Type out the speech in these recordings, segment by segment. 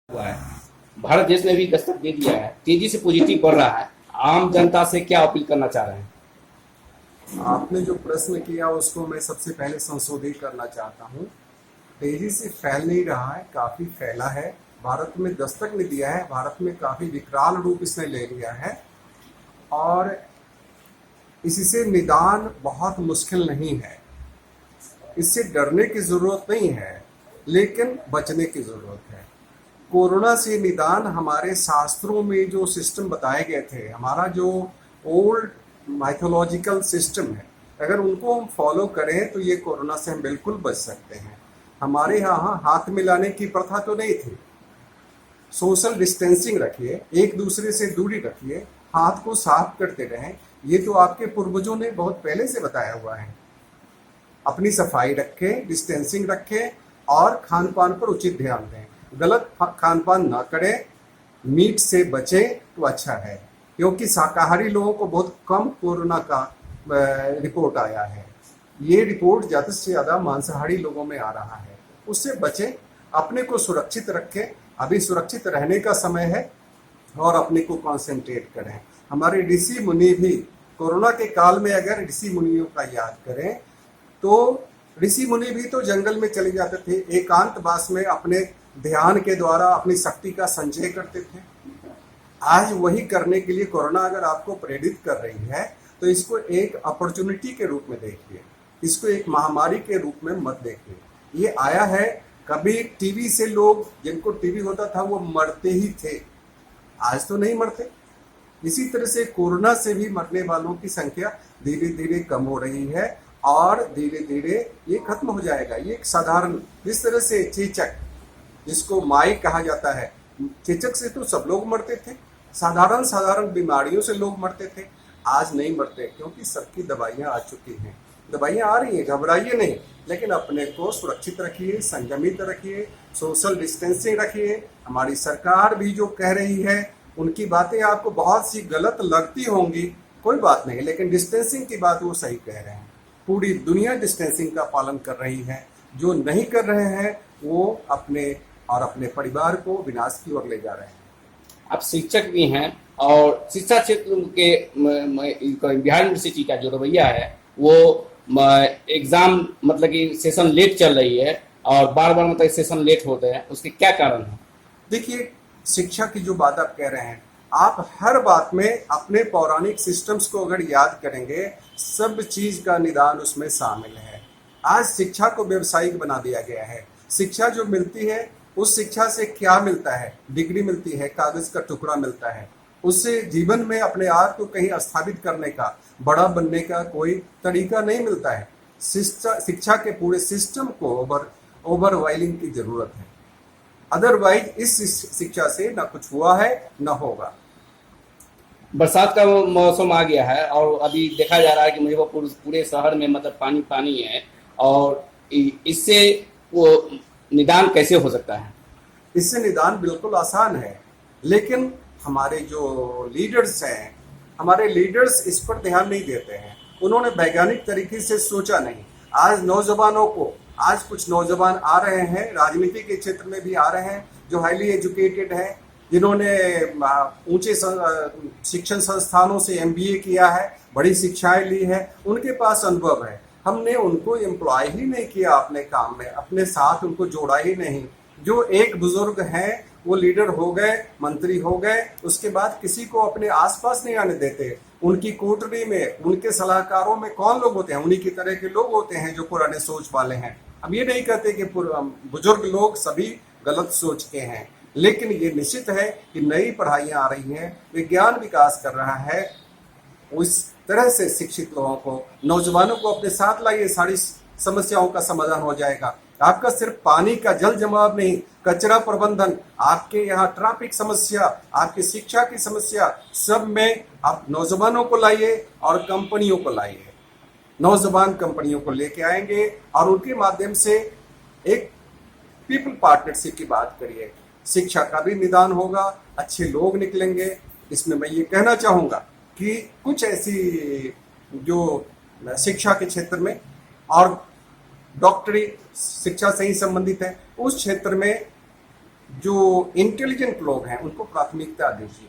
हुआ है। भारत देश ने भी दस्तक दे दिया है, तेजी से पॉजिटिव बढ़ रहा है। आम जनता से क्या अपील करना चाह रहे हैं? आपने जो प्रश्न किया उसको मैं सबसे पहले संशोधित करना चाहता हूँ। तेजी से फैल नहीं रहा है, काफी फैला है। भारत में दस्तक ने दिया है, भारत में काफी विकराल रूप इसने ले लिया है और इससे निदान बहुत मुश्किल नहीं है। इससे डरने की जरूरत नहीं है, लेकिन बचने की जरूरत है। कोरोना से निदान हमारे शास्त्रों में जो सिस्टम बताए गए थे, हमारा जो ओल्ड माइथोलॉजिकल सिस्टम है, अगर उनको हम फॉलो करें तो ये कोरोना से हम बिल्कुल बच सकते हैं। हमारे यहाँ हाथ मिलाने की प्रथा तो नहीं थी। सोशल डिस्टेंसिंग रखिए, एक दूसरे से दूरी रखिए, हाथ को साफ करते रहें। ये तो आपके पूर्वजों ने बहुत पहले से बताया हुआ है। अपनी सफाई रखें, डिस्टेंसिंग रखें और खान पान पर उचित ध्यान दें। गलत खान पान ना करें, मीट से बचें तो अच्छा है, क्योंकि शाकाहारी लोगों को बहुत कम कोरोना का रिपोर्ट आया है। ये रिपोर्ट ज़्यादा से ज़्यादा मांसाहारी लोगों में आ रहा है। उससे बचें, अपने को सुरक्षित रखें। अभी सुरक्षित रहने का समय है और अपने को कॉन्सेंट्रेट करें। हमारे ऋषि मुनि भी कोरोना के काल में, अगर ऋषि मुनियों का याद करें तो ऋषि मुनि भी तो जंगल में चले जाते थे, एकांतवास में अपने ध्यान के द्वारा अपनी शक्ति का संचय करते थे। आज वही करने के लिए कोरोना अगर आपको प्रेरित कर रही है तो इसको एक अपॉर्चुनिटी के रूप में देखिए, इसको एक महामारी के रूप में मत देखिए। ये आया है, कभी टीबी से लोग जिनको टीबी होता था वो मरते ही थे, आज तो नहीं मरते। इसी तरह से कोरोना से भी मरने वालों की संख्या धीरे धीरे कम हो रही है और धीरे धीरे ये खत्म हो जाएगा। ये एक साधारण, जिस तरह से चेचक, जिसको माई कहा जाता है, चेचक से तो सब लोग मरते थे, साधारण साधारण बीमारियों से लोग मरते थे। आज नहीं मरते, क्योंकि सबकी दवाइयाँ आ चुकी हैं। दवाइयाँ आ रही हैं, घबराइए नहीं, लेकिन अपने को सुरक्षित रखिए, संयमित रखिए, सोशल डिस्टेंसिंग रखिए। हमारी सरकार भी जो कह रही है, उनकी बातें आपको बहुत सी गलत लगती होंगी, कोई बात नहीं, लेकिन डिस्टेंसिंग की बात वो सही कह रहे हैं। पूरी दुनिया डिस्टेंसिंग का पालन कर रही है। जो नहीं कर रहे हैं वो अपने और अपने परिवार को विनाश की ओर ले जा रहे हैं। आप शिक्षक भी हैं और शिक्षा क्षेत्र के बिहार यूनिवर्सिटी का जो रवैया है वो एग्जाम मतलब कि सेशन लेट चल रही है और बार बार मतलब सेशन लेट होते हैं, उसके क्या कारण है? देखिए, शिक्षा की जो बात आप कह रहे हैं, आप हर बात में अपने पौराणिक सिस्टम्स को अगर याद करेंगे, सब चीज का निदान उसमें शामिल है। आज शिक्षा को व्यवसायिक बना दिया गया है। शिक्षा जो मिलती है, उस शिक्षा से क्या मिलता है? डिग्री मिलती है, कागज का टुकड़ा मिलता है। उससे जीवन में अपने आप को कहीं स्थापित करने का, बड़ा बनने का कोई तरीका नहीं मिलता है। शिक्षा के पूरे सिस्टम को ओवरवाइलिंग की जरूरत है। अदरवाइज इस शिक्षा से ना कुछ हुआ है ना होगा। बरसात का मौसम आ गया है और अभी देखा जा रहा है कि मुजफ्फरपुर पूरे शहर में मतलब पानी पानी है और इससे वो निदान कैसे हो सकता है? इससे निदान बिल्कुल आसान है, लेकिन हमारे जो लीडर्स हैं, हमारे लीडर्स इस पर ध्यान नहीं देते हैं। उन्होंने वैज्ञानिक तरीके से सोचा नहीं। आज नौजवानों को, आज कुछ नौजवान आ रहे हैं, राजनीति के क्षेत्र में भी आ रहे हैं, जो हाईली एजुकेटेड हैं, जिन्होंने ऊंचे शिक्षण संस्थानों से एमबीए किया है, बड़ी शिक्षाएं ली है, उनके पास अनुभव है। हमने उनको एम्प्लॉय ही नहीं किया अपने काम में, अपने साथ उनको जोड़ा ही नहीं। जो एक बुजुर्ग हैं वो लीडर हो गए, मंत्री हो गए, उसके बाद किसी को अपने आसपास नहीं आने देते। उनकी कोटरी में, उनके सलाहकारों में कौन लोग होते हैं? उन्हीं की तरह के लोग होते हैं जो पुराने सोच वाले हैं। अब ये नहीं कहते कि बुजुर्ग लोग सभी गलत सोच के हैं, लेकिन ये निश्चित है कि नई पढ़ाइयाँ आ रही हैं, विज्ञान विकास कर रहा है। उस तरह से शिक्षित लोगों को, नौजवानों को अपने साथ लाइए, सारी समस्याओं का समाधान हो जाएगा। आपका सिर्फ पानी का जल जमाव नहीं, कचरा प्रबंधन, आपके यहाँ ट्रैफिक समस्या, आपकी शिक्षा की समस्या, सब में आप नौजवानों को लाइए और कंपनियों को लाइए। नौजवान कंपनियों को लेके आएंगे और उनके माध्यम से एक पीपल पार्टनरशिप की बात करिए। शिक्षा का भी निदान होगा, अच्छे लोग निकलेंगे। इसमें मैं ये कहना चाहूँगा कि कुछ ऐसी जो शिक्षा के क्षेत्र में और डॉक्टरी शिक्षा से ही संबंधित है, उस क्षेत्र में जो इंटेलिजेंट लोग हैं उनको प्राथमिकता दीजिए।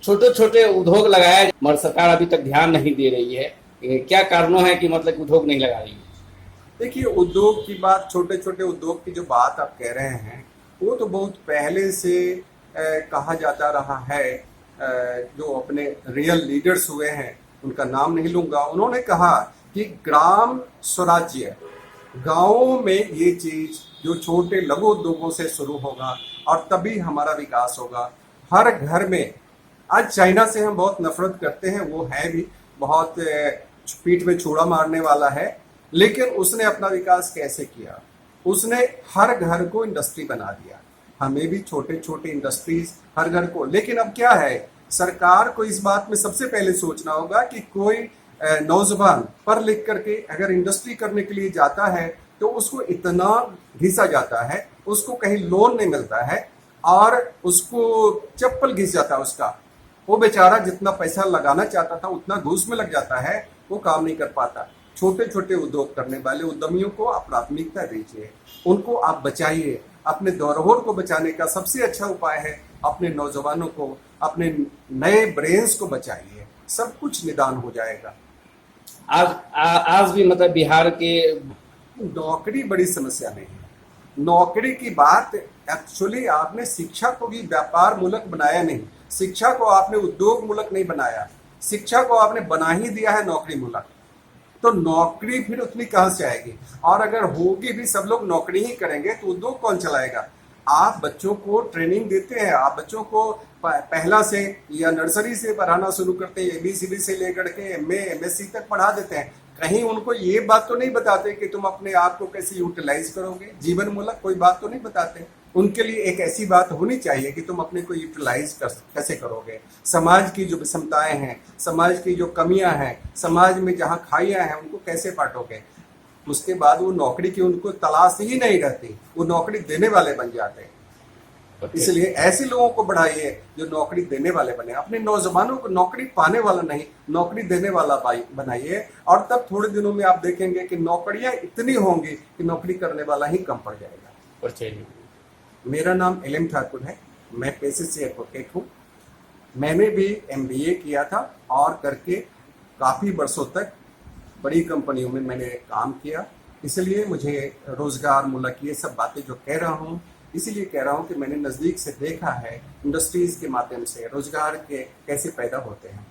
छोटे छोटे उद्योग लगाया मगर सरकार अभी तक ध्यान नहीं दे रही है। ये क्या कारणों है कि मतलब उद्योग नहीं लगा रही है? देखिए, उद्योग की बात, छोटे छोटे उद्योग की जो बात आप कह रहे हैं वो तो बहुत पहले से कहा जाता रहा है। जो अपने रियल लीडर्स हुए हैं उनका नाम नहीं लूंगा, उन्होंने कहा कि ग्राम स्वराज्य, गांवों में ये चीज जो छोटे लघु उद्योगों से शुरू होगा और तभी हमारा विकास होगा। हर घर में, आज चाइना से हम बहुत नफरत करते हैं, वो है भी बहुत पीठ में छुरा मारने वाला है, लेकिन उसने अपना विकास कैसे किया? उसने हर घर को इंडस्ट्री बना दिया। हमें भी छोटे छोटे इंडस्ट्रीज हर घर को, लेकिन अब क्या है, सरकार को इस बात में सबसे पहले सोचना होगा कि कोई नौजवान पढ़ लिख करके अगर इंडस्ट्री करने के लिए जाता है तो उसको इतना घिसा जाता है, उसको कहीं लोन नहीं मिलता है और उसको चप्पल घिस जाता है उसका। वो बेचारा जितना पैसा लगाना चाहता था उतना घूस में लग जाता है, वो काम नहीं कर पाता। छोटे छोटे उद्योग करने वाले उद्यमियों को आप प्राथमिकता दीजिए, उनको आप बचाइए। अपने धरोहर को बचाने का सबसे अच्छा उपाय है अपने नौजवानों को, अपने नए ब्रेन्स को बचाइए, सब कुछ निदान हो जाएगा। आज भी मतलब बिहार के नौकरी बड़ी समस्या नहीं है। नौकरी की बात, एक्चुअली आपने शिक्षा को भी व्यापार मूलक बनाया नहीं, शिक्षा को आपने उद्योग मूलक नहीं बनाया, शिक्षा को आपने बना ही दिया है नौकरी मूलक। तो नौकरी फिर उतनी कहां से आएगी? और अगर होगी भी, सब लोग नौकरी ही करेंगे तो उद्योग कौन चलाएगा? आप बच्चों को ट्रेनिंग देते हैं, आप बच्चों को पहला से या नर्सरी से पढ़ाना शुरू करते हैं, ABCD से लेकर के MA MSc तक पढ़ा देते हैं। कहीं उनको ये बात तो नहीं बताते कि तुम अपने आप को कैसे यूटिलाइज करोगे, जीवन मूलक कोई बात तो नहीं बताते। उनके लिए एक ऐसी बात होनी चाहिए कि तुम अपने को यूटिलाइज कैसे करोगे। समाज की जो विषमताएं हैं, समाज की जो कमियां हैं, समाज में जहाँ खाइयां हैं, उनको कैसे पाटोगे? उसके बाद वो नौकरी की उनको तलाश ही नहीं रहती, वो नौकरी देने वाले बन जाते हैं। इसलिए ऐसे लोगों को बढ़ाइए जो नौकरी देने वाले बने। अपने नौजवानों को नौकरी पाने वाला नहीं, नौकरी देने वाला बनाइए, और तब थोड़े दिनों में आप देखेंगे कि नौकरियां इतनी होंगी कि नौकरी करने वाला ही कम पड़ जाएगा। मेरा नाम LM ठाकुर है, मैं पेशे से एडवोकेट हूँ। मैंने भी MBA किया था और करके काफ़ी वर्षों तक बड़ी कंपनियों में मैंने काम किया। इसलिए मुझे रोजगार मूलक ये सब बातें जो कह रहा हूँ, इसीलिए कह रहा हूँ कि मैंने नज़दीक से देखा है इंडस्ट्रीज़ के माध्यम से रोजगार के कैसे पैदा होते हैं।